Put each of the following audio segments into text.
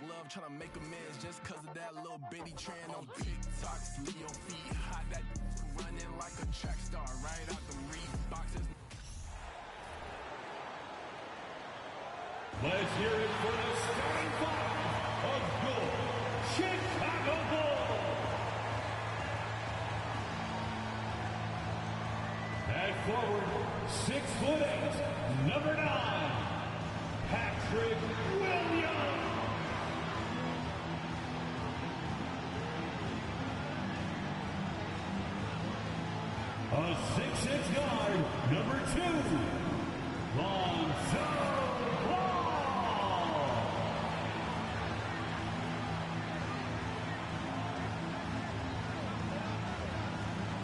love, trying to make amends just cause of that little bitty trend on TikToks. Leo feet hot, that running like a track star right out the Reeboks. Let's hear it for the starting five of the Chicago Bulls. At forward, 6'8", number 9, Patrick Williams. A 6'6" guard, number 2, Lonzo.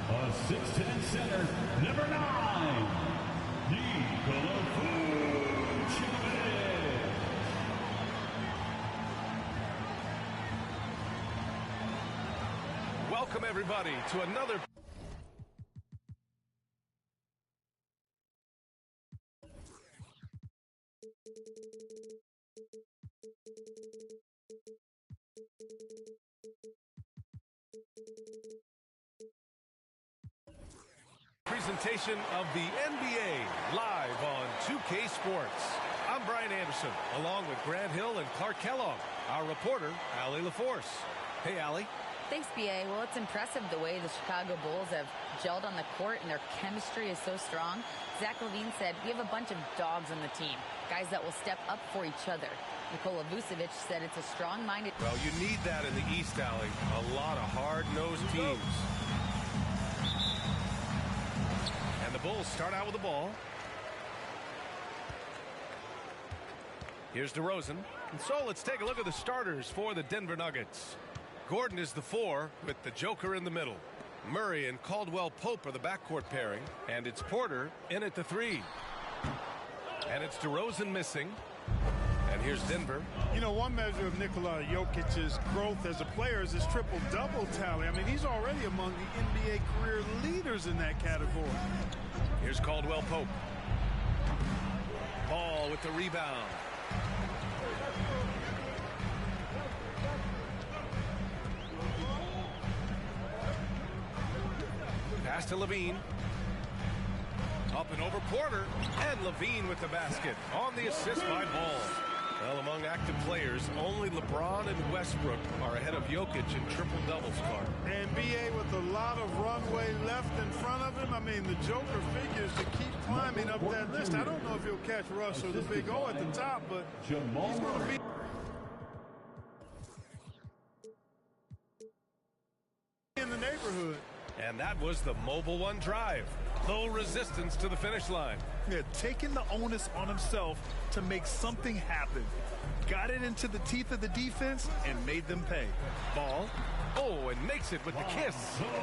A 6'10" center, number 9, Nikola Vucevic. Welcome, everybody, to another... presentation of the NBA live on 2K Sports. I'm Brian Anderson, along with Grant Hill and Clark Kellogg, our reporter, Allie LaForce. Hey, Allie. Thanks, B.A. Well, it's impressive the way the Chicago Bulls have gelled on the court and their chemistry is so strong. Zach LaVine said, we have a bunch of dogs on the team, guys that will step up for each other. Nikola Vucevic said it's a strong-minded... Well, you need that in the East, Allie. A lot of hard-nosed teams. And the Bulls start out with the ball. Here's DeRozan. And so let's take a look at the starters for the Denver Nuggets. Gordon is the 4 with the Joker in the middle. Murray and Caldwell Pope are the backcourt pairing. And it's Porter in at the 3. And it's DeRozan missing. And here's Denver. You know, one measure of Nikola Jokic's growth as a player is his triple-double tally. I mean, he's already among the NBA career leaders in that category. Here's Caldwell Pope. Ball with the rebound. Pass to LaVine. Up and over Porter. And LaVine with the basket on the assist by Ball. Well, among active players, only LeBron and Westbrook are ahead of Jokic in triple-doubles, Clark. And B.A. with a lot of runway left in front of him. I mean, the Joker figures to keep climbing up that list. I don't know if he'll catch Russ or the Big O at the top, but he's going to be... in the neighborhood. And that was the Mobile One drive. Low resistance to the finish line. Yeah, taking the onus on himself to make something happen. Got it into the teeth of the defense and made them pay. Ball. Oh, and makes it with the kiss.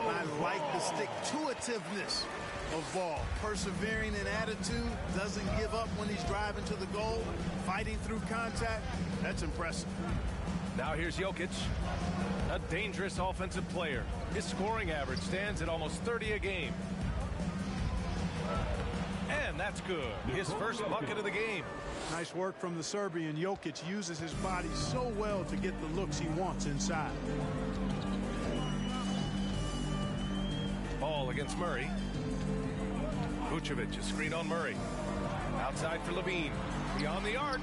I like the stick-to-itiveness of Ball. Persevering in attitude, doesn't give up when he's driving to the goal, fighting through contact. That's impressive. Now here's Jokic, a dangerous offensive player. His scoring average stands at almost 30 a game. And that's good. His first bucket of the game. Nice work from the Serbian. Jokic uses his body so well to get the looks he wants inside. Ball against Murray. Vucevic, a screen on Murray. Outside for LaVine. Beyond the arc.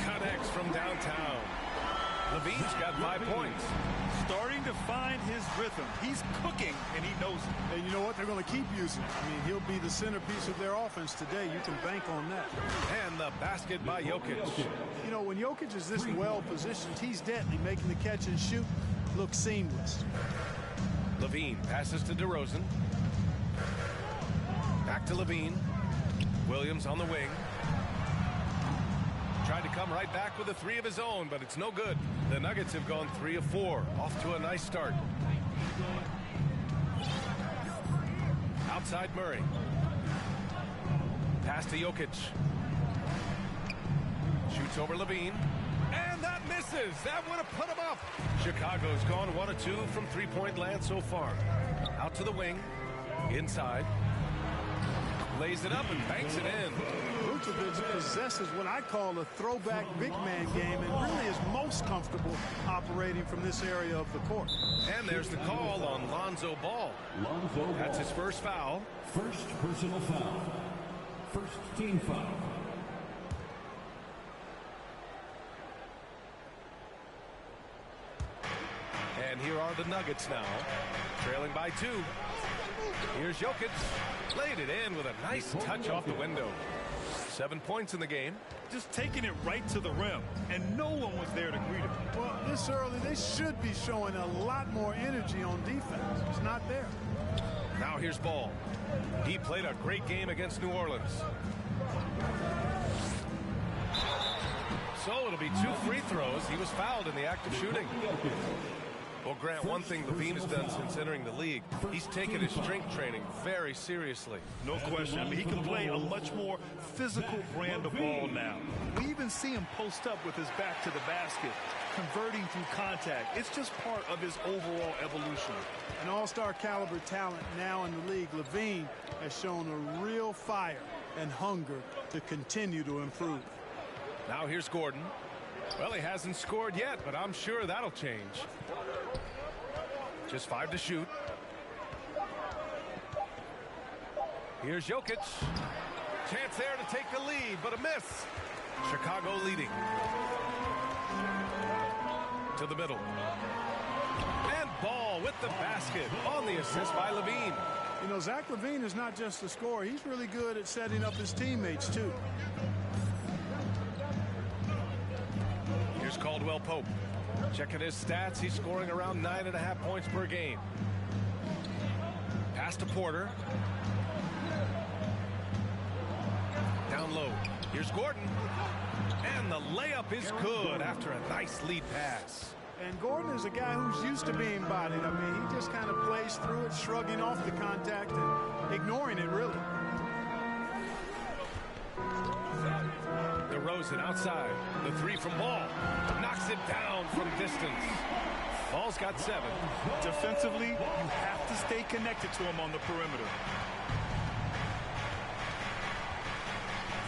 Connects from downtown. LaVine's got 5 points. Starting to find his rhythm. He's cooking, and he knows it. And you know what? They're going to keep using it. I mean, he'll be the centerpiece of their offense today. You can bank on that. And the basket by Jokic. You know, when Jokic is this well positioned, he's deadly, making the catch and shoot look seamless. LaVine passes to DeRozan. Back to LaVine. Williams on the wing. Tried to come right back with a 3 of his own, but it's no good. The Nuggets have gone 3 of 4. Off to a nice start. Outside Murray. Pass to Jokic. Shoots over LaVine. And that misses. That would have put him up. Chicago's gone 1 of 2 from three-point land so far. Out to the wing. Inside. Lays it up and banks it in. Vucevic possesses what I call a throwback big man game and really is most comfortable operating from this area of the court. And there's the call on Lonzo Ball. That's his first foul. First personal foul. First team foul. And here are the Nuggets now, trailing by 2. Here's Jokic. Laid it in with a nice touch off the window. 7 points in the game. Just taking it right to the rim, and no one was there to greet him. Well, this early, they should be showing a lot more energy on defense. It's not there. Now here's Ball. He played a great game against New Orleans. So it'll be 2 free throws. He was fouled in the act of shooting. Well, Grant, one thing Levine has done since entering the league, he's taken his strength training very seriously. No question. I mean, he can play a much more physical brand of ball now. We even see him post up with his back to the basket, converting through contact. It's just part of his overall evolution. An all-star caliber talent now in the league, Levine has shown a real fire and hunger to continue to improve. Now here's Gordon. Well, he hasn't scored yet, but I'm sure that'll change. Just 5 to shoot. Here's Jokic. Chance there to take the lead, but a miss. Chicago leading. To the middle. And Ball with the basket on the assist by Levine. You know, Zach LaVine is not just a scorer. He's really good at setting up his teammates, too. Here's Caldwell Pope. Checking his stats, he's scoring around 9.5 points per game. Pass to Porter. Down low. Here's Gordon. And the layup is good after a nice lead pass. And Gordon is a guy who's used to being bodied. I mean, he just kind of plays through it, shrugging off the contact and ignoring it, really. DeRozan outside. The 3 from Ball. Knocks it down from distance. Ball's got 7. Defensively, you have to stay connected to him on the perimeter.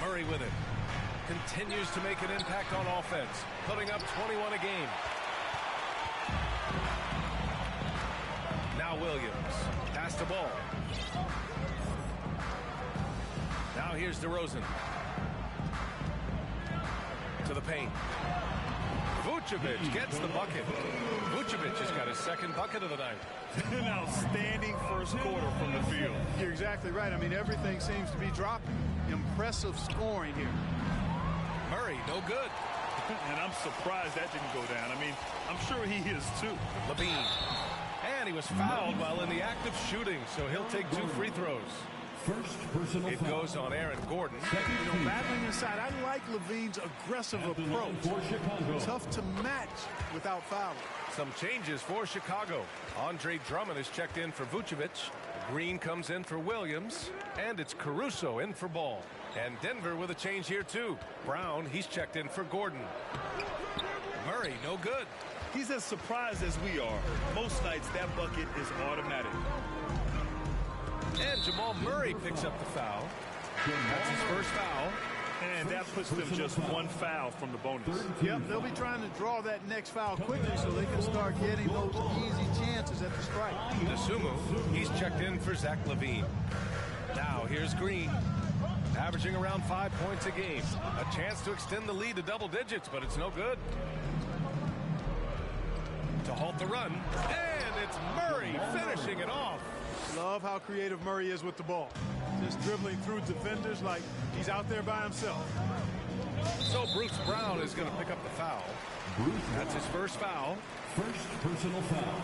Murray with it. Continues to make an impact on offense, putting up 21 a game. Now Williams. Pass the ball. Now here's DeRozan. To the paint. Vucevic gets the bucket. Vucevic has got his second bucket of the night. An outstanding first quarter from the field. You're exactly right. I mean, everything seems to be dropping. Impressive scoring here. Murray, no good. And I'm surprised that didn't go down. I mean, I'm sure he is too. Levine. And he was fouled while in the act of shooting, so he'll take 2 free throws. First personal It foul. goes on Aaron Gordon. You know, battling inside, I like Levine's aggressive approach. For Chicago. Tough to match without fouling. Some changes for Chicago. Andre Drummond is checked in for Vucevic. Green comes in for Williams. And it's Caruso in for Ball. And Denver with a change here too. Brown, he's checked in for Gordon. Murray, no good. He's as surprised as we are. Most nights that bucket is automatic. And Jamal Murray picks up the foul. That's his first foul. And that puts them just 1 foul from the bonus. Yep, they'll be trying to draw that next foul quickly so they can start getting those easy chances at the strike. Nasumu, he's checked in for Zach LaVine. Now here's Green. Averaging around 5 points a game. A chance to extend the lead to double digits, but it's no good. To halt the run. And it's Murray finishing it off. Love how creative Murray is with the ball. Just dribbling through defenders like he's out there by himself. So Bruce Brown is going to pick up the foul. That's his first foul. First personal foul.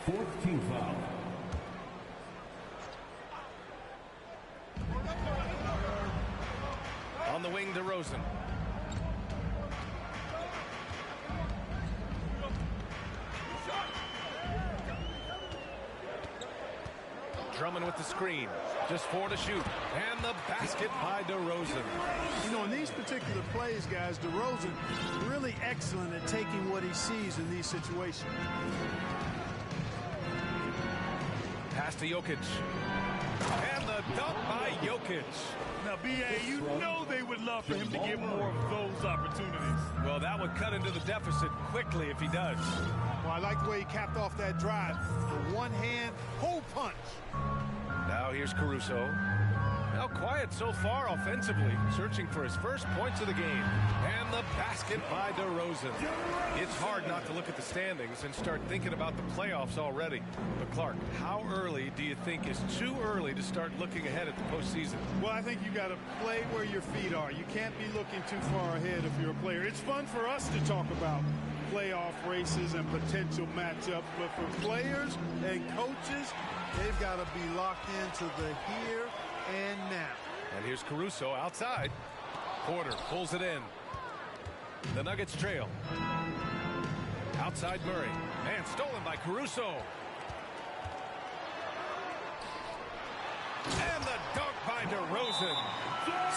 4th team foul. On the wing, DeRozan. Drummond with the screen. Just 4 to shoot. And the basket by DeRozan. You know, in these particular plays, guys, DeRozan really excellent at taking what he sees in these situations. Pass to Jokic. And the dunk by Jokic. Now, B.A., you know they would love for him to get more of those opportunities. Well, that would cut into the deficit quickly if he does. Well, I like the way he capped off that drive. The one-hand hole punch. Now here's Caruso. Now quiet so far offensively, searching for his first points of the game. And the basket by DeRozan. It's hard not to look at the standings and start thinking about the playoffs already. But Clark, how early do you think is too early to start looking ahead at the postseason? Well, I think you got to play where your feet are. You can't be looking too far ahead if you're a player. It's fun for us to talk about playoff races and potential matchups, but for players and coaches, they've got to be locked into the here and now. And here's Caruso outside. Porter pulls it in. The Nuggets trail. Outside Murray. And stolen by Caruso. And the dunk by DeRozan.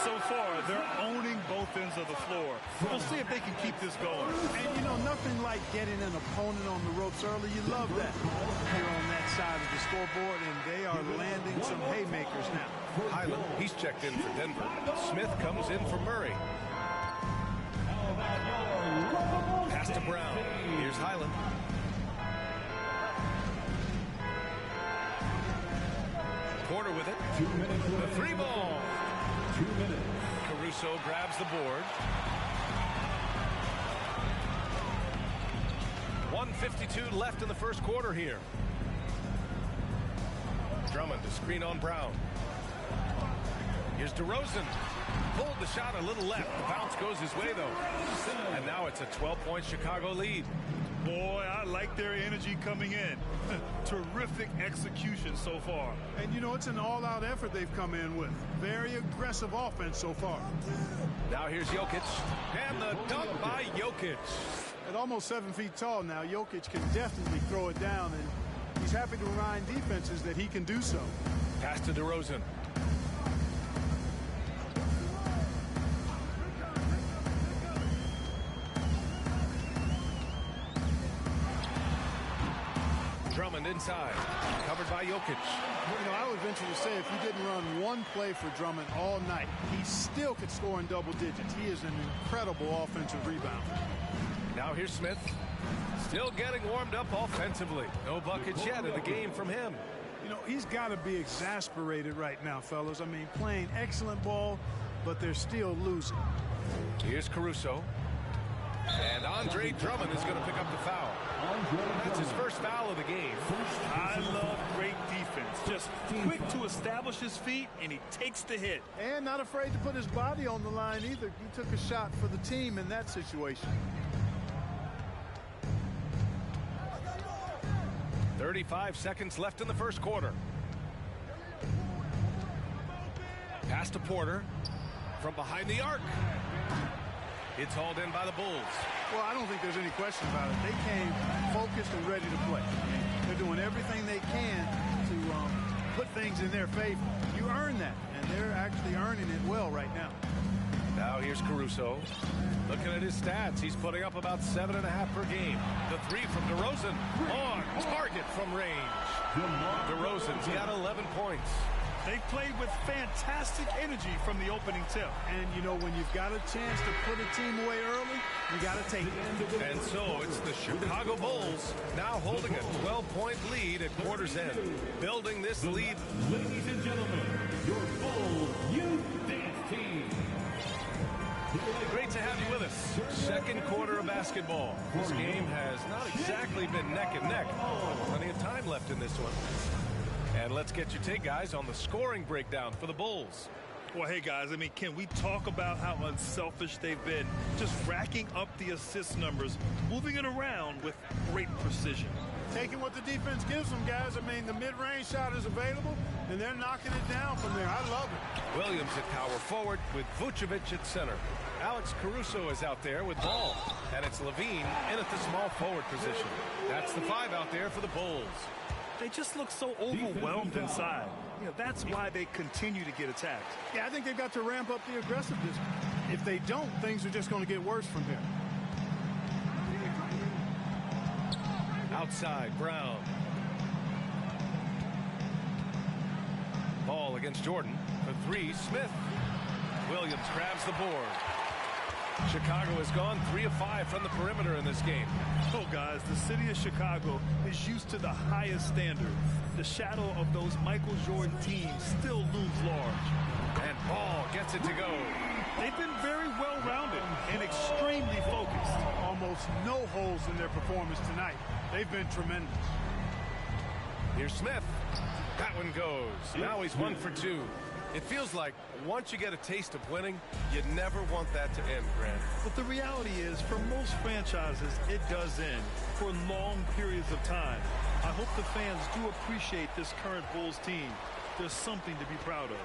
So far, they're owning both ends of the floor. We'll see if they can keep this going. And, you know, nothing like getting an opponent on the ropes early. You love that. Here on that side of the scoreboard, and they are landing some haymakers now. Highland, he's checked in for Denver. Smith comes in for Murray. Pass to Brown. Here's Highland. Porter with it. The three ball. 2 minutes. Caruso grabs the board. 1:52 left in the first quarter here. Drummond to screen on Brown. Here's DeRozan. Pulled the shot a little left. The bounce goes his way, though. And now it's a 12-point Chicago lead. Boy, I like their energy coming in. Terrific execution so far. And, you know, it's an all-out effort they've come in with. Very aggressive offense so far. Now here's Jokic. And the dunk by Jokic. At almost 7 feet tall now, Jokic can definitely throw it down, and he's happy to remind defenses that he can do so. Pass to DeRozan. Drummond inside. Covered by Jokic. You know, I would venture to say if you didn't run one play for Drummond all night, he still could score in double digits. He is an incredible offensive rebounder. Now here's Smith. Still getting warmed up offensively. No buckets yet in the game from him. You know, he's got to be exasperated right now, fellas. I mean, playing excellent ball, but they're still losing. Here's Caruso. And Andre Drummond is going to pick up the foul. That's his first foul of the game. I love great defense. Just quick to establish his feet, and he takes the hit. And not afraid to put his body on the line either. He took a shot for the team in that situation. 35 seconds left in the first quarter. Pass to Porter from behind the arc. It's hauled in by the Bulls. Well, I don't think there's any question about it. They came focused and ready to play. They're doing everything they can to put things in their favor. You earn that, and they're actually earning it well right now. Now here's Caruso. Looking at his stats, he's putting up about 7.5 per game. The three from DeRozan on target from range. DeRozan's got 11 points. They played with fantastic energy from the opening tip. And, you know, when you've got a chance to put a team away early, you got to take it. And so it's the Chicago Bulls now holding a 12-point lead at quarter's end. Building this lead. Ladies and gentlemen, your Bulls Youth Dance Team. Great to have you with us. Second quarter of basketball. This game has not exactly been neck and neck. Plenty of time left in this one. And let's get your take, guys, on the scoring breakdown for the Bulls. Well, hey, guys, I mean, can we talk about how unselfish they've been? Just racking up the assist numbers, moving it around with great precision. Taking what the defense gives them, guys. I mean, the mid-range shot is available, and they're knocking it down from there. I love it. Williams at power forward with Vucevic at center. Alex Caruso is out there with ball. And it's Levine in at the small forward position. That's the five out there for the Bulls. They just look so overwhelmed inside. You know, that's why they continue to get attacked. Yeah, I think they've got to ramp up the aggressiveness. If they don't, things are just going to get worse from here. Outside, Brown. Ball Ball against Jordan. For three, Smith. Williams grabs the board. Chicago has gone 3 of 5 from the perimeter in this game. So, guys, the city of Chicago is used to the highest standard. The shadow of those Michael Jordan teams still looms large. And Ball gets it to go. They've been very well-rounded and extremely focused. Almost no holes in their performance tonight. They've been tremendous. Here's Smith. That one goes. Now he's 1 for 2. It feels like once you get a taste of winning, you never want that to end, Grant. But the reality is, for most franchises, it does end for long periods of time. I hope the fans do appreciate this current Bulls team. There's something to be proud of.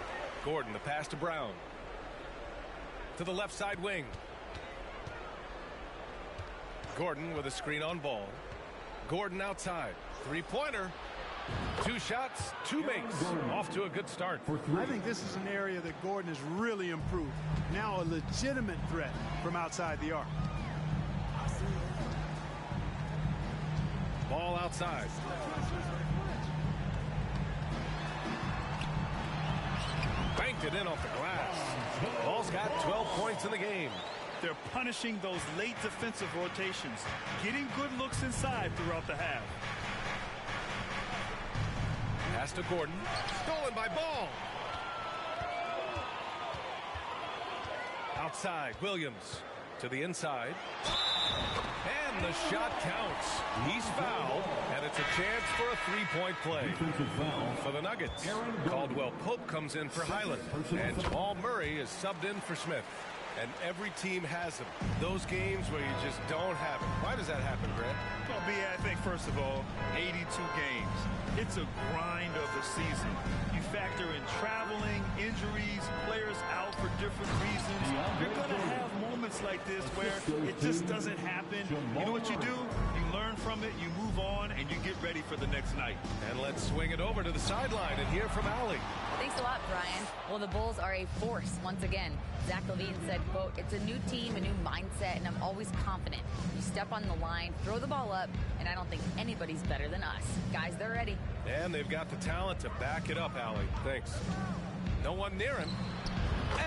Gordon, the pass to Brown. To the left side wing. Gordon with a screen on Ball. Gordon outside. Three-pointer. 2 shots, 2 makes. Off to a good start. I think this is an area that Gordon has really improved. Now a legitimate threat from outside the arc. Ball outside. Banked it in off the glass. Ball's got 12 points in the game. They're punishing those late defensive rotations, getting good looks inside throughout the half. Pass to Gordon. Stolen by Ball. Outside, Williams to the inside. And the shot counts. He's fouled, and it's a chance for a three-point play. For the Nuggets, Caldwell Pope comes in for Highland, and Jamal Murray is subbed in for Smith. And every team has them. Those games where you just don't have it. Why does that happen, Grant? Well, B, I think, first of all, 82 games. It's a grind of the season. You factor in traveling, injuries, players out for different reasons. You're going to have moments like this where it just doesn't happen. You know what you do? You learn from it, you move on, and you get ready for the next night. And let's swing it over to the sideline and hear from Allie. Thanks a lot, Brian. Well, the Bulls are a force once again. Zach LaVine said, quote, "It's a new team, a new mindset, and I'm always confident. You step on the line, throw the ball up, and I don't think anybody's better than us. Guys, they're ready." And they've got the talent to back it up, Allie. Thanks. No one near him.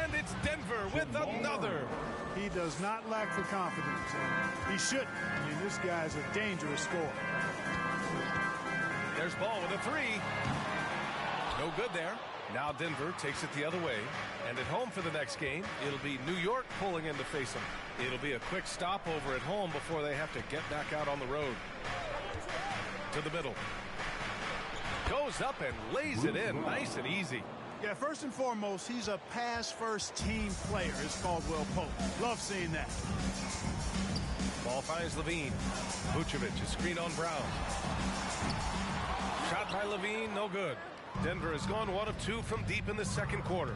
And it's Denver with another. He does not lack the confidence, and he shouldn't. I mean, this guy's a dangerous scorer. There's Ball with a three. No good there. Now Denver takes it the other way. And at home for the next game, it'll be New York pulling in to face them. It'll be a quick stopover at home before they have to get back out on the road. To the middle. Goes up and lays it in nice and easy. Yeah, first and foremost, he's a pass-first team player, is Caldwell Pope. Love seeing that. Ball finds Levine. Vucevic, a screen on Brown. Shot by Levine, no good. Denver has gone 1 of 2 from deep in the second quarter.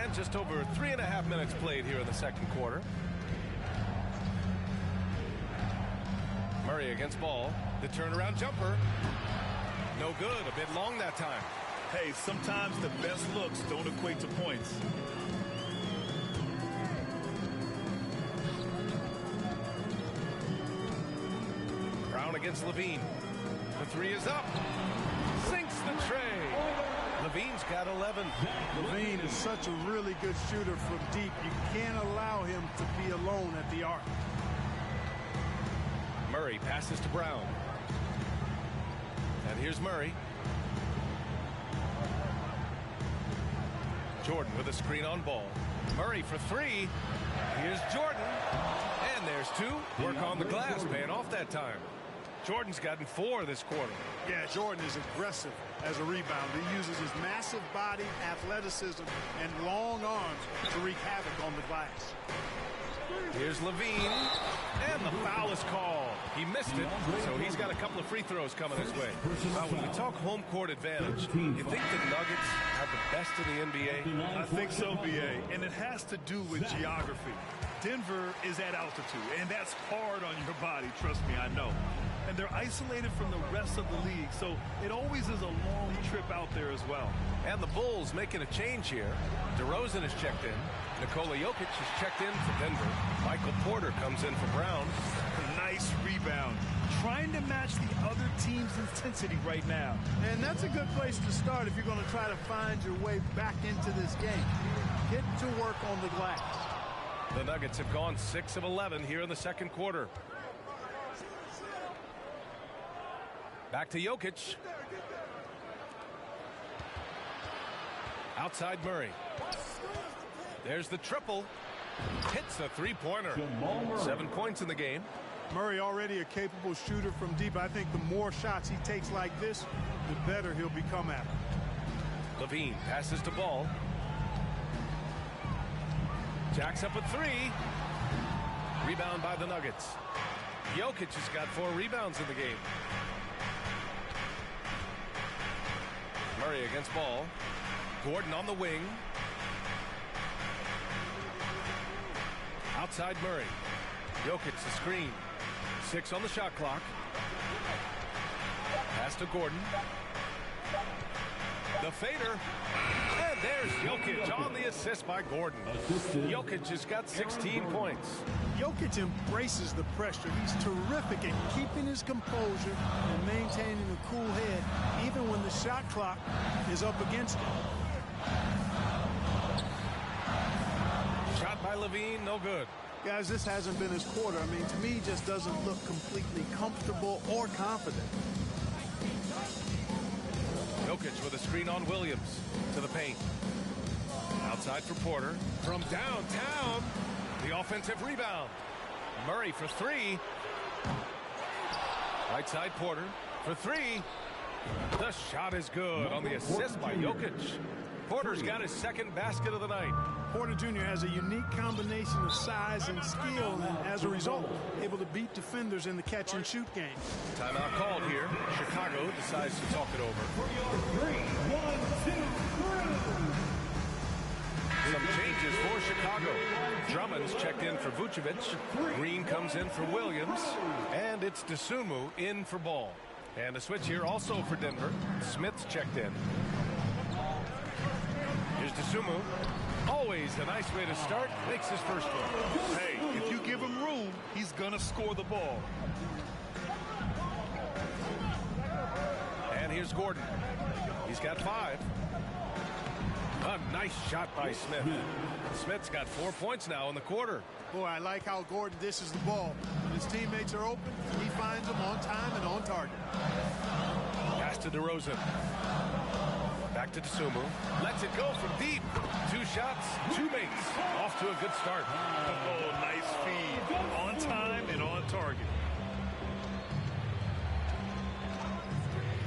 And just over 3.5 minutes played here in the second quarter. Murray against Ball. The turnaround jumper. No good. A bit long that time. Hey, sometimes the best looks don't equate to points. Brown against Levine. The three is up. Sinks the tray. Levine's got 11. Levine is such a really good shooter from deep. You can't allow him to be alone at the arc. Murray passes to Brown. And here's Murray. Jordan with a screen on Ball. Murray for three. Here's Jordan. And there's two. Work on the glass, paying off that time. Jordan's gotten 4 this quarter. Yeah, Jordan is aggressive as a rebounder. He uses his massive body, athleticism, and long arms to wreak havoc on the glass. Here's Levine, and the foul is called. He missed it, so he's got a couple of free throws coming his way. When we talk home court advantage, you think the Nuggets have the best in the NBA? I think so, B.A., and it has to do with geography. Denver is at altitude, and that's hard on your body. Trust me, I know. and they're isolated from the rest of the league, so it always is a long trip out there as well. And the Bulls making a change here. DeRozan is checked in. Nikola Jokic is checked in for Denver. Michael Porter comes in for Brown. Nice rebound. Trying to match the other team's intensity right now. And that's a good place to start if you're going to try to find your way back into this game. Get to work on the glass. The Nuggets have gone 6 of 11 here in the second quarter. Back to Jokic. Outside Murray. There's the triple. Hits a three-pointer. 7 points in the game. Murray already a capable shooter from deep. I think the more shots he takes like this, the better he'll become at it. Levine passes to Ball. Jacks up a three. Rebound by the Nuggets. Jokic has got 4 rebounds in the game. Murray against Ball. Gordon on the wing. Outside Murray. Jokic the screen. 6 on the shot clock. Pass to Gordon. The fader. And there's Jokic on the assist by Gordon. Jokic has got 16 points. Jokic embraces the pressure. He's terrific at keeping his composure and maintaining a cool head even when the shot clock is up against him. Shot by Levine, no good. Guys, this hasn't been his quarter. I mean, to me, he just doesn't look completely comfortable or confident. Jokic with a screen on Williams to the paint. Outside for Porter. From downtown, the offensive rebound. Murray for 3. Right side Porter for 3. The shot is good on the assist by Jokic. Porter's got his second basket of the night. Porter Jr. has a unique combination of size and skill, and as a result, able to beat defenders in the catch-and-shoot game. Timeout called here. Chicago decides to talk it over. 3, 1, 2, 3. Some changes for Chicago. Drummond's checked in for Vucevic. Green comes in for Williams. And it's Dosunmu in for Ball. And a switch here also for Denver. Smith's checked in. Here's Dosunmu. Always a nice way to start. Makes his first one. Hey, if you give him room, he's going to score the ball. And here's Gordon. He's got 5. A nice shot by Smith. Smith's got 4 points now in the quarter. Boy, I like how Gordon dishes the ball. When his teammates are open, he finds them on time and on target. Pass to DeRozan. Back to Dosunmu. Lets it go from deep. 2 shots, 2 makes. Off to a good start. Oh, nice feed. On time and on target.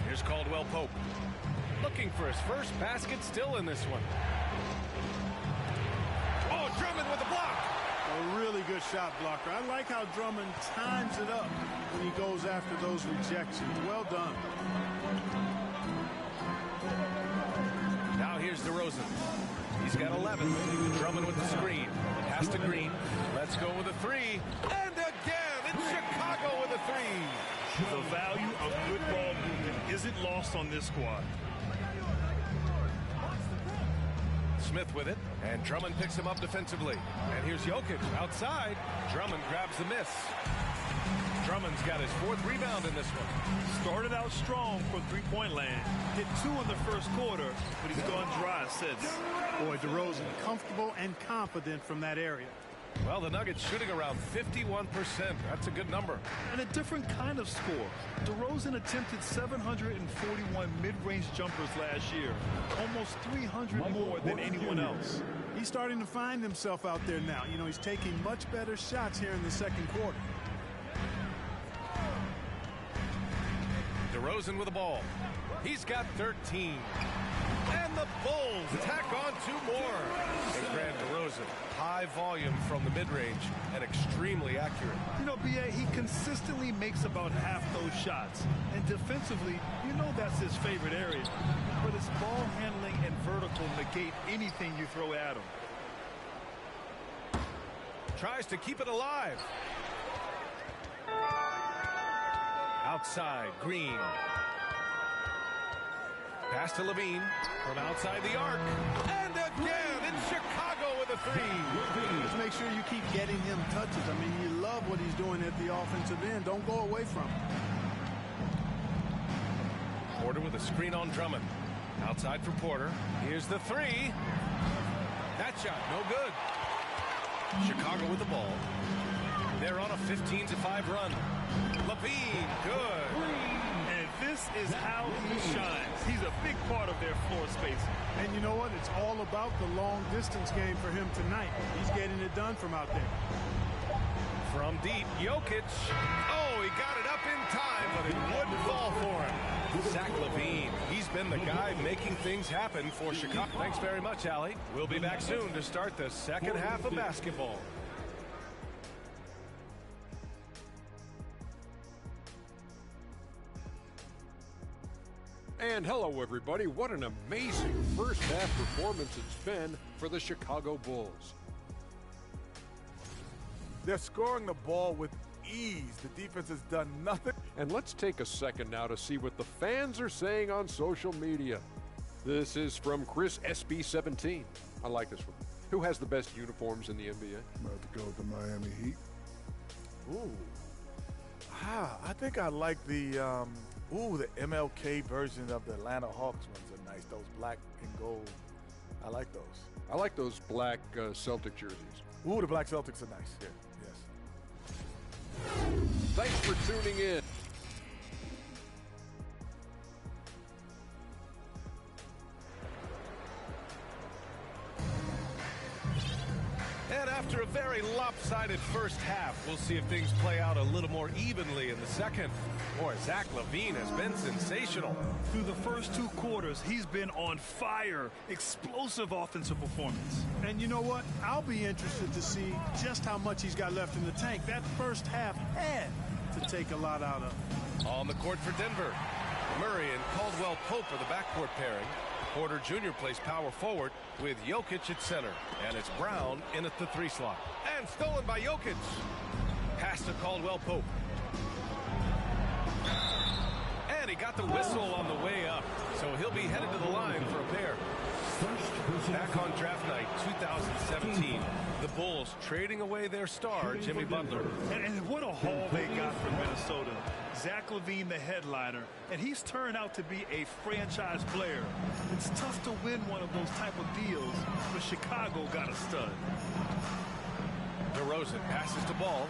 Here's Caldwell Pope. Looking for his first basket still in this one. Oh, Drummond with a block. A really good shot blocker. I like how Drummond times it up when he goes after those rejections. Well done. Now here's DeRozan. He's got 11. Drummond with the screen. Pass to Green. Let's go with a 3. And again, it's Chicago with a 3. The value of good ball movement isn't lost on this squad. Smith with it, and Drummond picks him up defensively. And here's Jokic outside. Drummond grabs the miss. Drummond's got his 4th rebound in this one. Started out strong from three-point land. Hit 2 in the first quarter, but he's gone dry since. Boy, DeRozan comfortable and confident from that area. Well, the Nuggets shooting around 51%. That's a good number. And a different kind of score. DeRozan attempted 741 mid-range jumpers last year. Almost 300 more than anyone else. He's starting to find himself out there now. You know, he's taking much better shots here in the second quarter. DeRozan with the ball. He's got 13. And the Bulls tack on 2 more. And Grant DeRozan, high volume from the mid-range and extremely accurate. You know, B.A., he consistently makes about half those shots. And defensively, you know that's his favorite area. But his ball handling and vertical negate anything you throw at him. Tries to keep it alive. outside. Green. Pass to Levine from outside the arc. And again, it's Chicago with a three. Just make sure you keep getting him touches. I mean, you love what he's doing at the offensive end. Don't go away from him. Porter with a screen on Drummond. Outside for Porter. Here's the three. That shot, no good. Chicago with the ball. They're on a 15-5 run. Levine, good. And this is how he shines. He's a big part of their floor space. And you know what? It's all about the long distance game for him tonight. He's getting it done from out there. From deep, Jokic. Oh, he got it up in time, but it wouldn't fall for him. Zach LaVine, he's been the guy making things happen for Chicago. Thanks very much, Allie. We'll be back soon to start the second half of basketball. And hello, everybody. What an amazing first half performance it's been for the Chicago Bulls. They're scoring the ball with ease. The defense has done nothing. And let's take a second now to see what the fans are saying on social media. This is from Chris SB17. I like this one. Who has the best uniforms in the NBA? I'm about to go with the Miami Heat. Ooh. I think I like the MLK version of the Atlanta Hawks ones are nice. Those black and gold. I like those. I like those black Celtic jerseys. Ooh, the black Celtics are nice. Yeah. Yes. Thanks for tuning in. And after a very lopsided first half, we'll see if things play out a little more evenly in the second. Boy, Zach LaVine has been sensational. Through the first two quarters, he's been on fire. Explosive offensive performance. And you know what? I'll be interested to see just how much he's got left in the tank. That first half had to take a lot out of. On the court for Denver, Murray and Caldwell Pope are the backcourt pairing. Porter Jr. plays power forward with Jokic at center. And it's Brown in at the three slot. And stolen by Jokic. Pass to Caldwell Pope. And he got the whistle on the way up. So he'll be headed to the line for a pair. Back on draft night 2017, the Bulls trading away their star, Jimmy Butler. And what a haul they got from Minnesota. Zach LaVine, the headliner, and he's turned out to be a franchise player. It's tough to win one of those type of deals, but Chicago got a stud. DeRozan passes to Ball.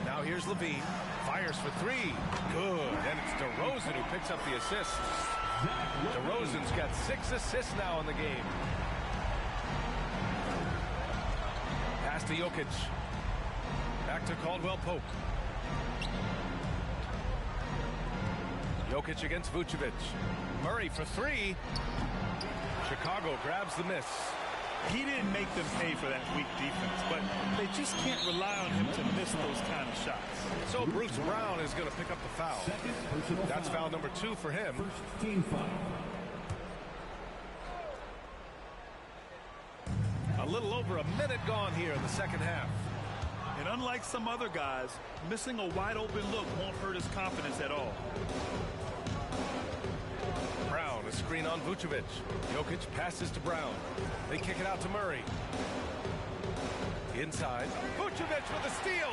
Now here's LaVine. Fires for three. Good. And it's DeRozan who picks up the assist. DeRozan's got 6 assists now in the game. Pass to Jokic. Back to Caldwell Pope. Jokic against Vucevic. Murray for three. Chicago grabs the miss. He didn't make them pay for that weak defense, but they just can't rely on him to miss those kind of shots. So Bruce Brown is going to pick up the foul. That's foul number 2 for him. Team foul. A little over a minute gone here in the second half. And unlike some other guys, missing a wide open look won't hurt his confidence at all. Brown, a screen on Vucevic. Jokic passes to Brown. They kick it out to Murray. Inside. Vucevic with a steal.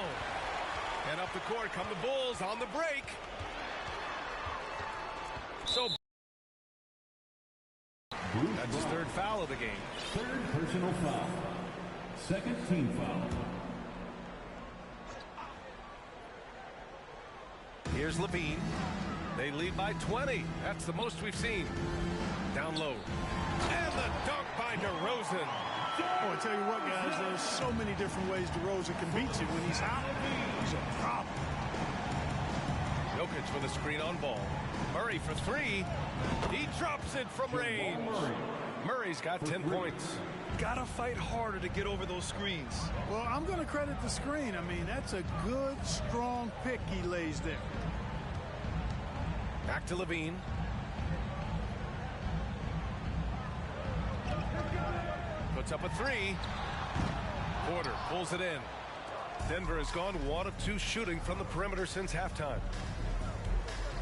And up the court come the Bulls on the break. So that's his third foul of the game. Third personal foul. Second team foul. Here's LaVine. They lead by 20. That's the most we've seen. Down low. And the dunk by DeRozan. Oh, I tell you what, guys, there's so many different ways DeRozan can beat you. When he's out, he's a problem. Jokic with a screen on Ball. Murray for three. He drops it from range. Murray's got 10 points. Gotta fight harder to get over those screens. Well, I'm going to credit the screen. I mean, that's a good, strong pick he lays there. Back to LaVine. Puts up a three. Porter pulls it in. Denver has gone 1 of 2 shooting from the perimeter since halftime.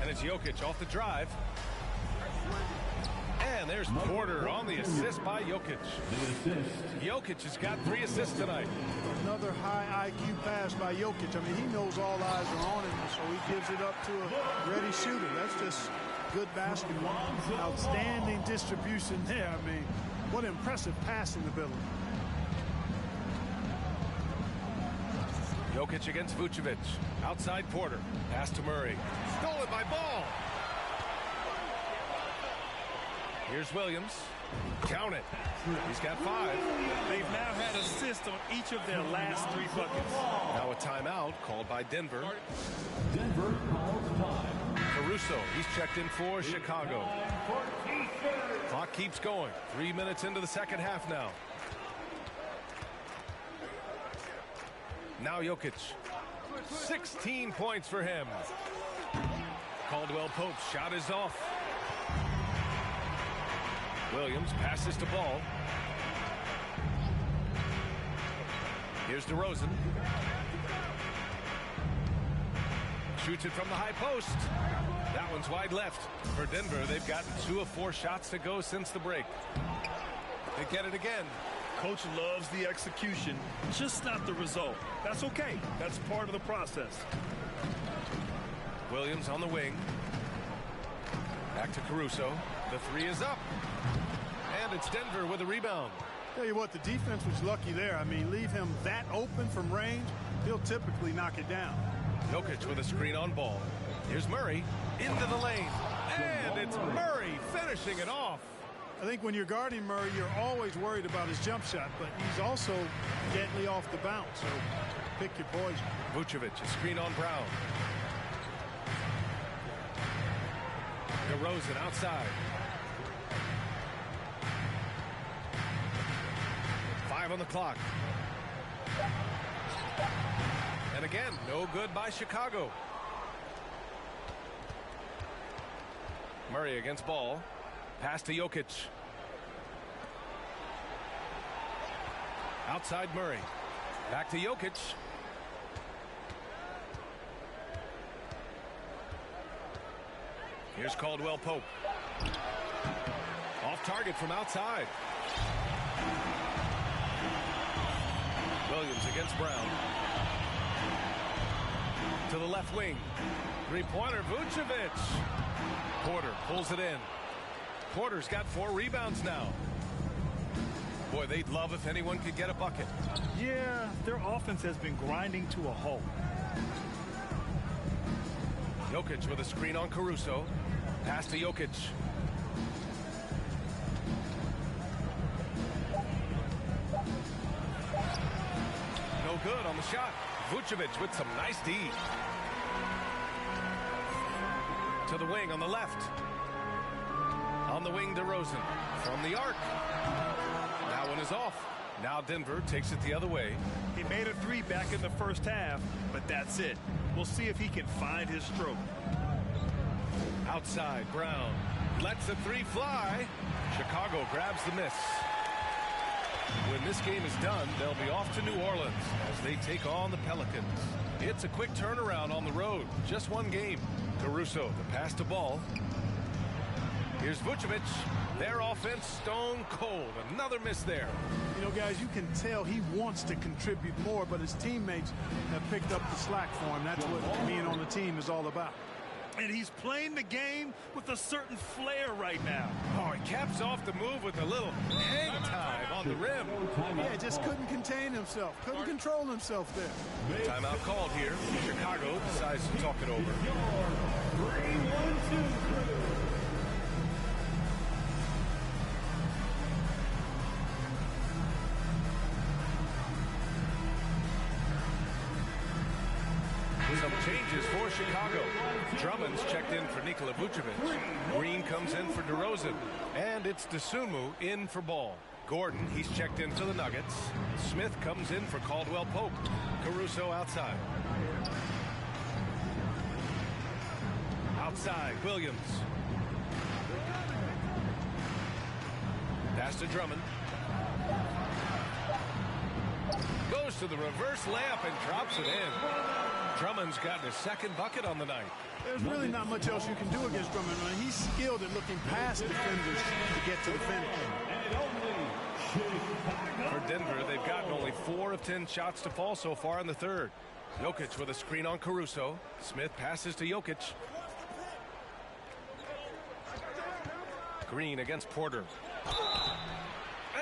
And it's Jokic off the drive. And there's Porter on the assist by Jokic. Jokic has got 3 assists tonight. Another high IQ pass by Jokic. I mean, he knows all eyes are on him, so he gives it up to a ready shooter. That's just good basketball. Outstanding distribution there. I mean, what impressive passing ability. Jokic against Vucevic. Outside Porter. Pass to Murray. Stolen by Ball. Here's Williams. Count it. He's got 5. They've now had assists on each of their last 3 buckets. Now a timeout called by Denver. Denver calls time. Caruso, he's checked in for Chicago. Clock keeps going. 3 minutes into the second half now. Now Jokic. 16 points for him. Caldwell Pope's shot is off. Williams passes to Ball. Here's DeRozan. Shoots it from the high post. That one's wide left. For Denver, they've gotten 2 of 4 shots to go since the break. They get it again. Coach loves the execution, just not the result. That's okay. That's part of the process. Williams on the wing. Back to Caruso. The 3 is up. And it's Denver with a rebound. Tell you what, the defense was lucky there. I mean, leave him that open from range, he'll typically knock it down. Jokic with a screen on Ball. Here's Murray into the lane. And it's Murray finishing it off. I think when you're guarding Murray, you're always worried about his jump shot, but he's also deadly off the bounce, so pick your poison. Vucevic, a screen on Brown. DeRozan outside. 5 on the clock. And again, no good by Chicago. Murray against Ball. Pass to Jokic. Outside Murray. Back to Jokic. Here's Caldwell Pope. Off target from outside. Williams against Brown. To the left wing. 3-pointer, Vucevic. Porter pulls it in. Porter's got 4 rebounds now. Boy, they'd love if anyone could get a bucket. Yeah, their offense has been grinding to a halt. Jokic with a screen on Caruso. Pass to Jokic. No good on the shot. Vucevic with some nice D. To the wing on the left. On the wing, DeRozan. From the arc. That one is off. Now Denver takes it the other way. He made a 3 back in the first half, but that's it. We'll see if he can find his stroke. Outside, Brown lets the 3 fly. Chicago grabs the miss. When this game is done, they'll be off to New Orleans as they take on the Pelicans. It's a quick turnaround on the road. Just 1 game. Caruso, the pass to Ball. Here's Vucevic. Their offense stone cold. Another miss there. You know, guys, you can tell he wants to contribute more, but his teammates have picked up the slack for him. That's what being on the team is all about. And he's playing the game with a certain flair right now. Oh, he caps off the move with a little hang time on the rim. Yeah, just couldn't contain himself. Couldn't control himself there. Timeout called here. Chicago decides to talk it over. 3-1-2. Some changes for Chicago. Drummond's checked in for Nikola Vucevic. Green comes in for DeRozan. And it's Dosunmu in for Ball. Gordon, he's checked in for the Nuggets. Smith comes in for Caldwell Pope. Caruso outside. Outside, Williams. Pass to Drummond. Goes to the reverse layup and drops it in. Drummond's gotten his second bucket on the night. There's really not much else you can do against Drummond. He's skilled at looking past defenders to get to the finish. For Denver, they've gotten only 4 of 10 shots to fall so far in the third. Jokic with a screen on Caruso. Smith passes to Jokic. Green against Porter.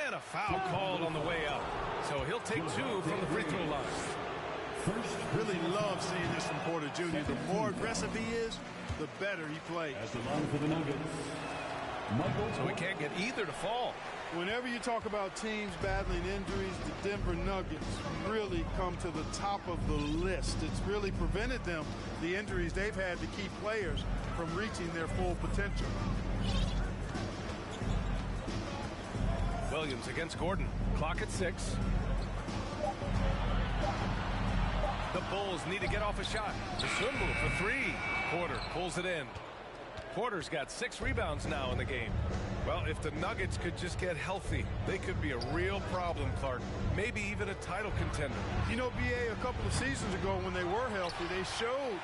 And a foul called on the way up. So he'll take 2 from the free throw line. Really love seeing this from Porter Jr. The more aggressive he is, the better he plays. As the line for the Nuggets, So we can't get either to fall. Whenever you talk about teams battling injuries, the Denver Nuggets really come to the top of the list. It's really prevented them, the injuries they've had to keep players from reaching their full potential. Williams against Gordon. Clock at 6. The Bulls need to get off a shot. Sunmu for 3. Porter pulls it in. Porter's got 6 rebounds now in the game. Well, if the Nuggets could just get healthy, they could be a real problem, Clark. Maybe even a title contender. You know, BA, a couple of seasons ago when they were healthy, they showed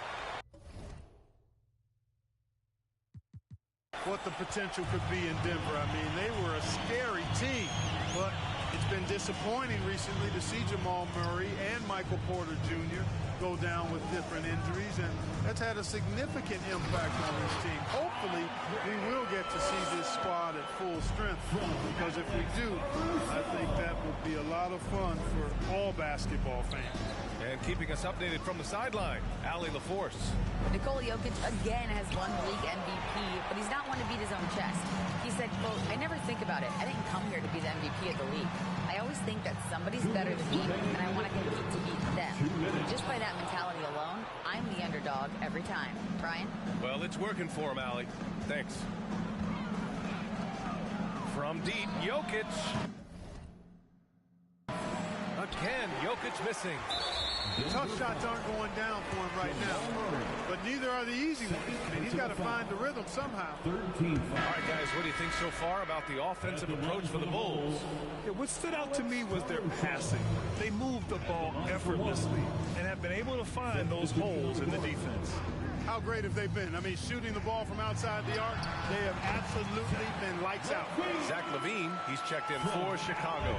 what the potential could be in Denver. I mean, they were a scary team, but it's been disappointing recently to see Jamal Murray and Michael Porter Jr. go down with different injuries, and that's had a significant impact on this team. Hopefully, we will get to see this squad at full strength, because if we do, I think that would be a lot of fun for all basketball fans. And keeping us updated from the sideline, Allie LaForce. Nikola Jokic again has won league MVP, but he's not one to beat his own chest. He said, quote, "I never think about it. I didn't come here to be the MVP of the league. I always think that somebody's better than me, and I want to compete to beat them. Just by that mentality alone, I'm the underdog every time." Brian? Well, it's working for him, Allie. Thanks. From deep, Jokic. Again, Jokic missing. Tough shots aren't going down for him right now, but neither are the easy ones. I mean, he's got to find the rhythm somehow. All right, guys, what do you think so far about the offensive approach for the Bulls? Yeah, what stood out to me was their passing. They moved the ball effortlessly and have been able to find those holes in the defense. How great have they been? I mean, shooting the ball from outside the arc, they have absolutely been lights out. Zach LaVine, he's checked in for Chicago.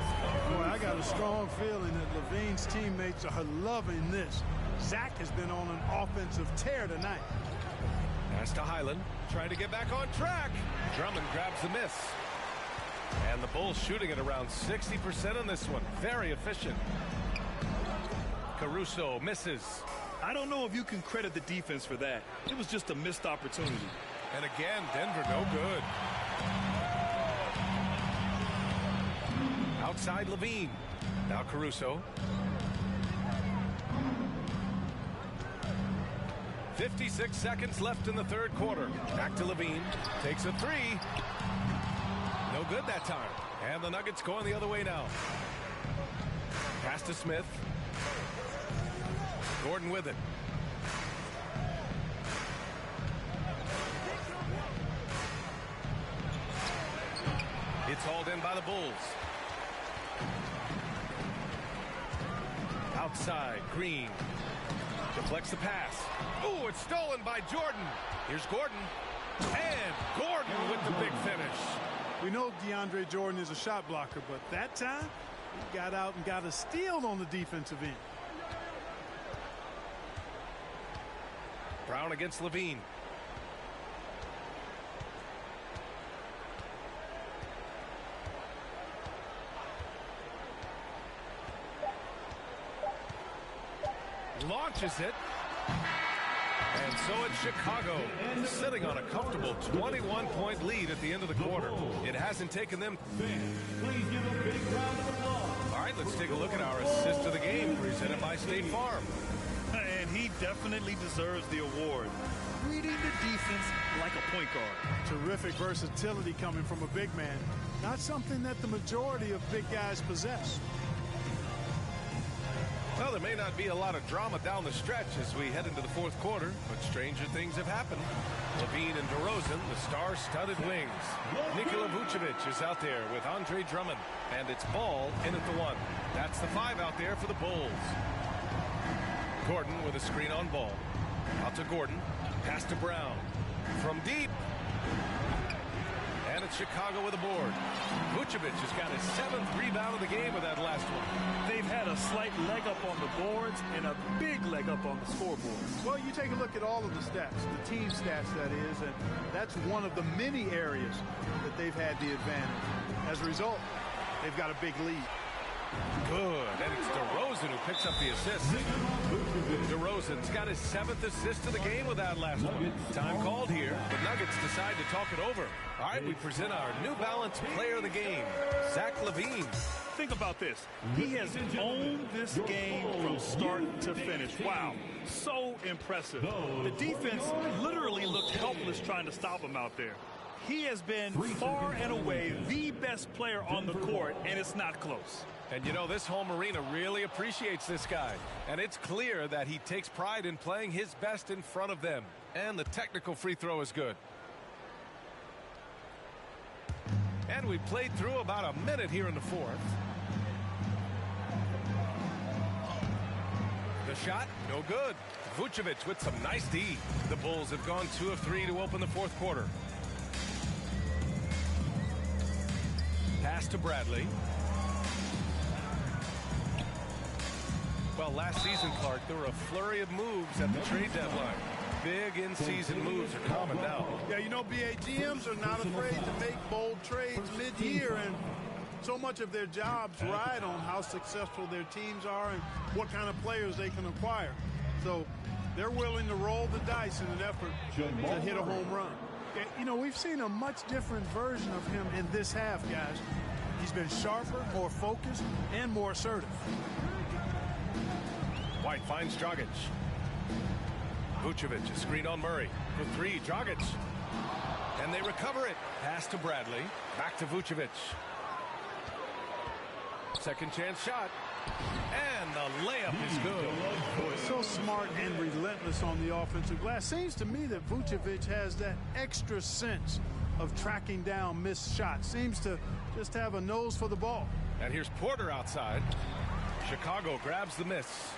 Boy, I got a strong feeling that LaVine's teammates are loving this. Zach has been on an offensive tear tonight. Pass to Highland, trying to get back on track. Drummond grabs the miss. And the Bulls shooting at around 60% on this one. Very efficient. Caruso misses. I don't know if you can credit the defense for that. It was just a missed opportunity. And again, Denver no good. Outside LaVine. Now Caruso. 56 seconds left in the third quarter. Back to LaVine. Takes a 3. No good that time. And the Nuggets going the other way now. Pass to Smith. Gordon with it. It's hauled in by the Bulls. Outside, Green. Deflects the pass. Oh, it's stolen by Jordan. Here's Gordon. And Gordon with the big finish. We know DeAndre Jordan is a shot blocker, but that time, he got out and got a steal on the defensive end. Brown against LaVine. Launches it. And so it's Chicago, sitting on a comfortable 21-point lead at the end of the quarter. It hasn't taken them. Please give a big round of applause. All right, let's take a look at our assist of the game, presented by State Farm. And he definitely deserves the award. Reading the defense like a point guard. Terrific versatility coming from a big man. Not something that the majority of big guys possess. Well, there may not be a lot of drama down the stretch as we head into the fourth quarter, but stranger things have happened. LaVine and DeRozan, the star-studded wings. Nikola Vucevic is out there with Andre Drummond, and it's Ball in at the 1. That's the 5 out there for the Bulls. Gordon with a screen on ball. Out to Gordon. Pass to Brown. From deep. And it's Chicago with a board. Vucevic has got his 7th rebound of the game with that last one. They've had a slight leg up on the boards and a big leg up on the scoreboard. Well, you take a look at all of the stats, the team stats that is, and that's one of the many areas that they've had the advantage. As a result, they've got a big lead. Good. And it's DeRozan who picks up the assist. DeRozan's got his 7th assist of the game with that last one. Time called here. The Nuggets decide to talk it over. All right, we present our New Balance player of the game, Zach LaVine. Think about this. He has owned this game from start to finish. Wow. So impressive. The defense literally looked helpless trying to stop him out there. He has been far and away the best player on the court, and it's not close. And you know, this home arena really appreciates this guy. And it's clear that he takes pride in playing his best in front of them. And the technical free throw is good. And we played through about a minute here in the 4th. The shot, no good. Vucevic with some nice D. The Bulls have gone 2 of 3 to open the 4th quarter. Pass to Bradley. Well, last season, Clark, there were a flurry of moves at the trade deadline. Big in-season moves are common now. Yeah, you know, BA, GMs are not afraid to make bold trades mid-year, and so much of their jobs ride on how successful their teams are and what kind of players they can acquire. So they're willing to roll the dice in an effort to hit a home run. You know, we've seen a much different version of him in this half, guys. He's been sharper, more focused, and more assertive. White finds Dragic. Vucevic, a screen on Murray. For 3, Dragic. And they recover it. Pass to Bradley. Back to Vucevic. Second chance shot. And the layup is good. So smart and relentless on the offensive glass. Seems to me that Vucevic has that extra sense of tracking down missed shots. Seems to just have a nose for the ball. And here's Porter outside. Chicago grabs the miss.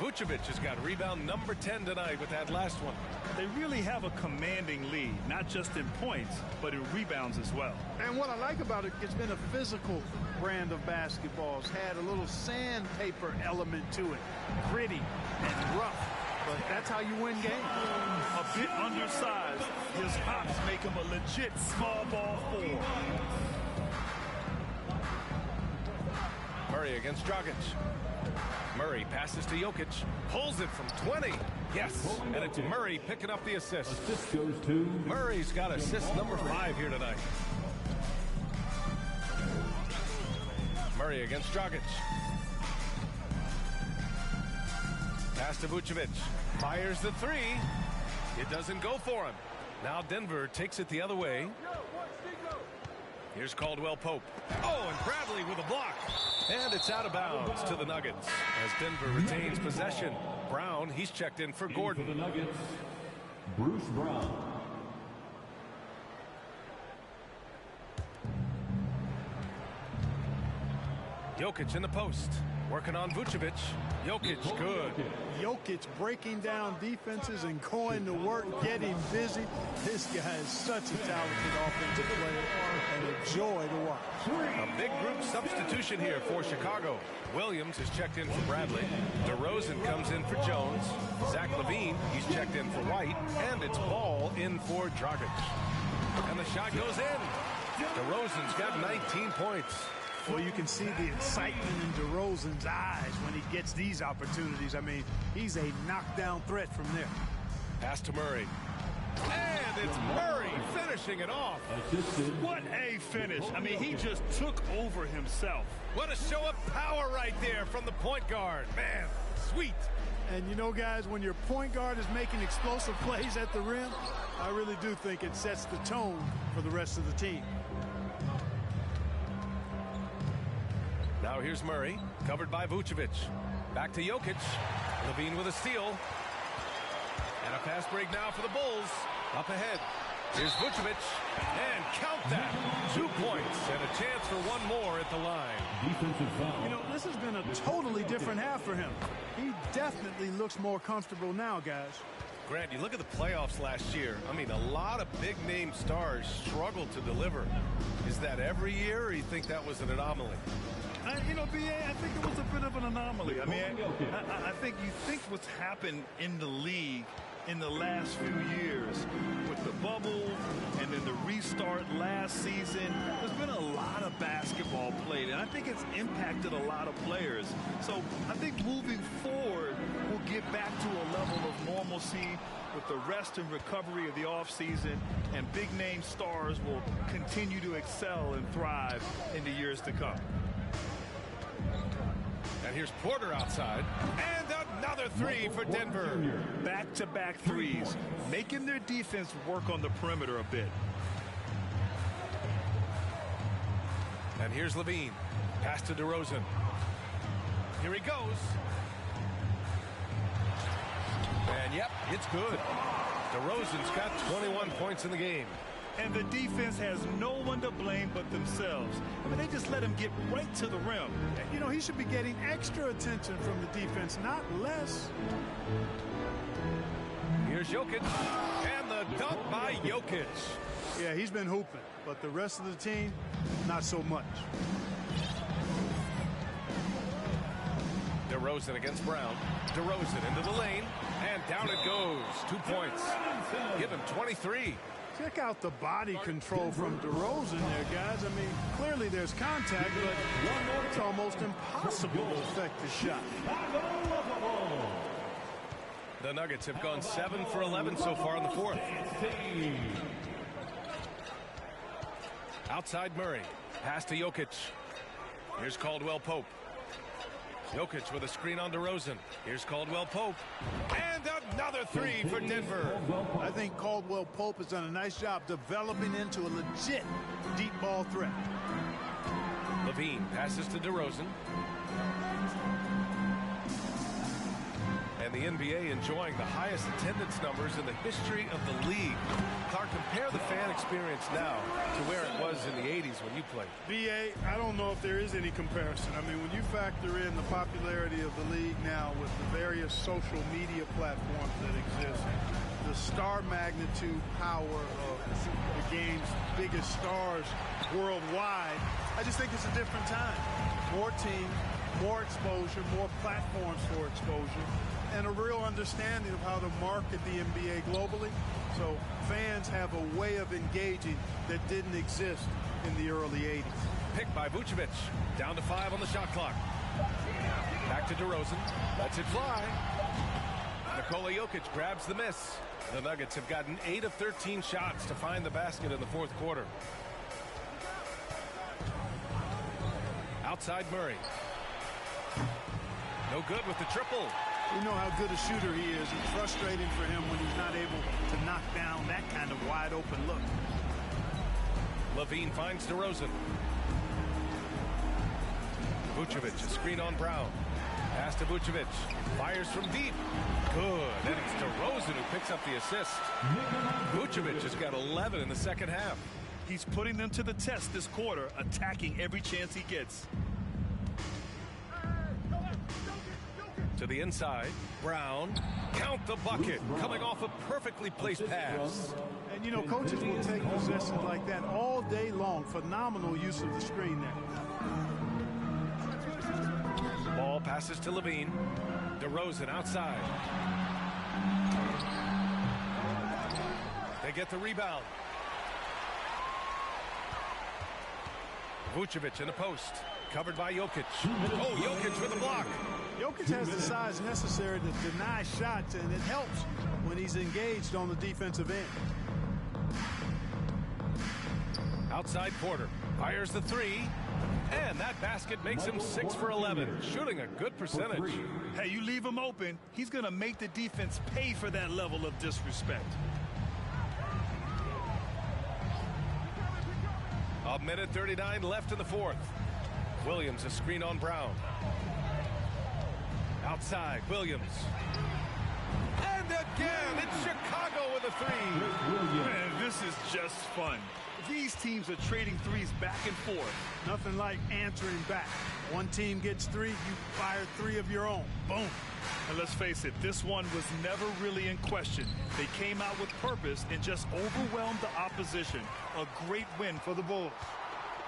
Vucevic has got rebound number 10 tonight with that last one. They really have a commanding lead, not just in points, but in rebounds as well. And what I like about it, it's been a physical brand of basketball. It's had a little sandpaper element to it. Gritty and rough. But that's how you win games. A bit undersized. His hops make him a legit small ball 4. Murray against Dragic. Murray passes to Jokic, pulls it from 20. Yes, and it's Murray picking up the assist. Assist goes to Murray's got assist number 5 here tonight. Murray against Dragic. Pass to Vucevic. Fires the 3. It doesn't go for him. Now Denver takes it the other way. Here's Caldwell Pope. Oh, and Bradley with a block. And it's out of bounds to the Nuggets as Denver retains possession. Brown, he's checked in for Gordon. For the Nuggets, Bruce Brown. Jokic in the post. Working on Vucevic. Jokic, good. Jokic breaking down defenses and going to work, getting busy. This guy is such a talented offensive player and a joy to watch. A big group substitution here for Chicago. Williams is checked in for Bradley. DeRozan comes in for Jones. Zach LaVine, he's checked in for White. And it's Ball in for Dragic. And the shot goes in. DeRozan's got 19 points. Well, you can see the excitement in DeRozan's eyes when he gets these opportunities. I mean, he's a knockdown threat from there. Pass to Murray. And it's Murray finishing it off. What a finish. I mean, he just took over himself. What a show of power right there from the point guard. Man, sweet. And you know, guys, when your point guard is making explosive plays at the rim, I really do think it sets the tone for the rest of the team. Now here's Murray, covered by Vucevic. Back to Jokic. LaVine with a steal. And a pass break now for the Bulls. Up ahead. Here's Vucevic, and count that. 2 points and a chance for one more at the line. Defensive foul. You know, this has been a totally different half for him. He definitely looks more comfortable now, guys. Grant, you look at the playoffs last year. I mean, a lot of big-name stars struggled to deliver. Is that every year, or you think that was an anomaly? You know, B.A., I think it was a bit of an anomaly. I mean, I think you think what's happened in the league in the last few years with the bubble and then the restart last season, there's been a lot of basketball played, and I think it's impacted a lot of players. So I think moving forward, we'll get back to a level of normalcy with the rest and recovery of the offseason, and big-name stars will continue to excel and thrive in the years to come. And here's Porter outside. And another three for Denver. Back-to-back threes, making their defense work on the perimeter a bit. And here's Levine. Pass to DeRozan. Here he goes. And yep, it's good. DeRozan's got 21 points in the game. And the defense has no one to blame but themselves. I mean, they just let him get right to the rim. You know, he should be getting extra attention from the defense, not less. Here's Jokic. And the dunk by Jokic. Yeah, he's been hooping, but the rest of the team, not so much. DeRozan against Brown. DeRozan into the lane. And down it goes. 2 points. Give him 23. Check out the body control from DeRozan there, guys. I mean, clearly there's contact, but it's almost impossible to affect the shot. The Nuggets have gone 7 for 11 so far in the fourth. Outside Murray. Pass to Jokic. Here's Caldwell Pope. Jokic with a screen on DeRozan. Here's Caldwell Pope. And another three for Denver. I think Caldwell Pope has done a nice job developing into a legit deep ball threat. Levine passes to DeRozan. And the NBA enjoying the highest attendance numbers in the history of the league. Clark, compare the fan experience now to where it was in the 80s when you played. B.A., I don't know if there is any comparison. I mean, when you factor in the popularity of the league now with the various social media platforms that exist, the star magnitude power of the game's biggest stars worldwide, I just think it's a different time. More teams, more exposure, more platforms for exposure, and a real understanding of how to market the NBA globally. So fans have a way of engaging that didn't exist in the early 80s. Picked by Vucevic. Down to 5 on the shot clock. Back to DeRozan. Lets it fly. Nikola Jokic grabs the miss. The Nuggets have gotten 8 of 13 shots to find the basket in the fourth quarter. Outside Murray. No good with the triple. We know how good a shooter he is. It's frustrating for him when he's not able to knock down that kind of wide open look. Levine finds DeRozan. Vucevic, a screen on Brown. Pass to Vucevic. Fires from deep. Good. And it's DeRozan who picks up the assist. Vucevic has got 11 in the second half. He's putting them to the test this quarter, attacking every chance he gets. To the inside, Brown, count the bucket, coming off a perfectly placed pass. And, you know, coaches will take possessions like that all day long. Phenomenal use of the screen there. Ball passes to Levine. DeRozan outside. They get the rebound. Vucevic in the post. Covered by Jokic. Oh, Jokic with a block. Jokic has the size necessary to deny shots, and it helps when he's engaged on the defensive end. Outside Porter. Fires the three. And that basket makes him 6 for 11. Shooting a good percentage. Hey, you leave him open, he's going to make the defense pay for that level of disrespect. A minute 39 left in the fourth. Williams, a screen on Brown. Outside, Williams. And again, it's Chicago with a three. Man, this is just fun. These teams are trading threes back and forth. Nothing like answering back. One team gets three, you fire three of your own. Boom. And let's face it, this one was never really in question. They came out with purpose and just overwhelmed the opposition. A great win for the Bulls.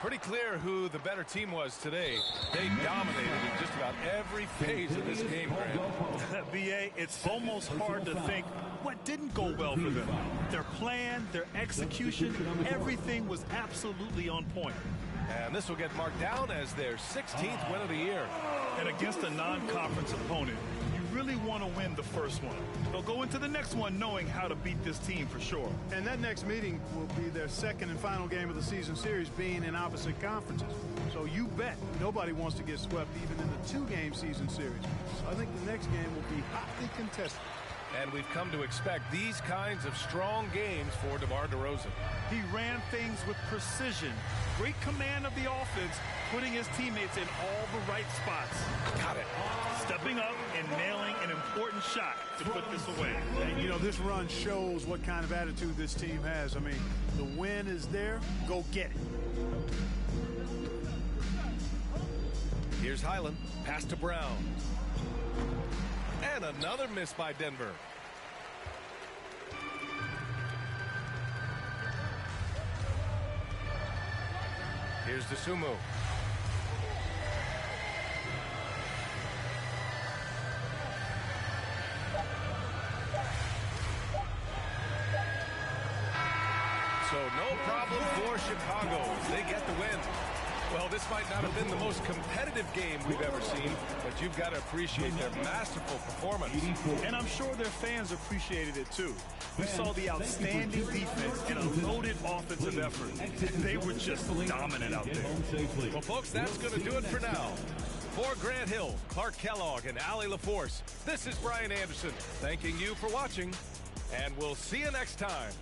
Pretty clear who the better team was today. They dominated in just about every phase of this game, Grant. BA, it's almost hard to think what didn't go well for them. Their plan, their execution, everything was absolutely on point. And this will get marked down as their 16th win of the year. And against a non-conference opponent, you really want to win the first one. They'll go into the next one knowing how to beat this team for sure. And that next meeting will be their second and final game of the season series, being in opposite conferences. So you bet nobody wants to get swept even in the two-game season series. So I think the next game will be hotly contested. And we've come to expect these kinds of strong games for DeMar DeRozan. He ran things with precision, great command of the offense, putting his teammates in all the right spots. Got it. Stepping up and nailing an important shot to put this away. And, you know, this run shows what kind of attitude this team has. I mean, the win is there. Go get it. Here's Highland. Pass to Brown. And another miss by Denver. Here's DeSumo. So no problem for Chicago. They get the win. Well, this might not have been the most competitive game we've ever seen, but you've got to appreciate their masterful performance. And I'm sure their fans appreciated it too. We saw the outstanding defense and a loaded offensive effort. They were just dominant out there. Well, folks, that's going to do it for now. For Grant Hill, Clark Kellogg, and Allie LaForce, this is Brian Anderson thanking you for watching, and we'll see you next time.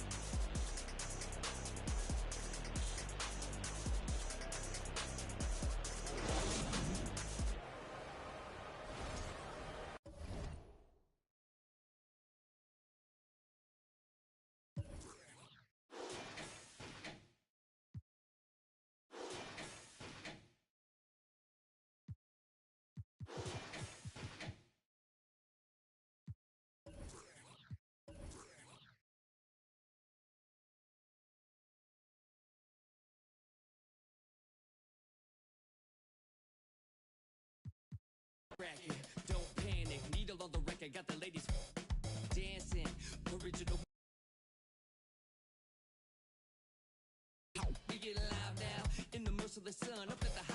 Don't panic, needle on the record, got the ladies dancing. Original. We get live now in the merciless sun up at the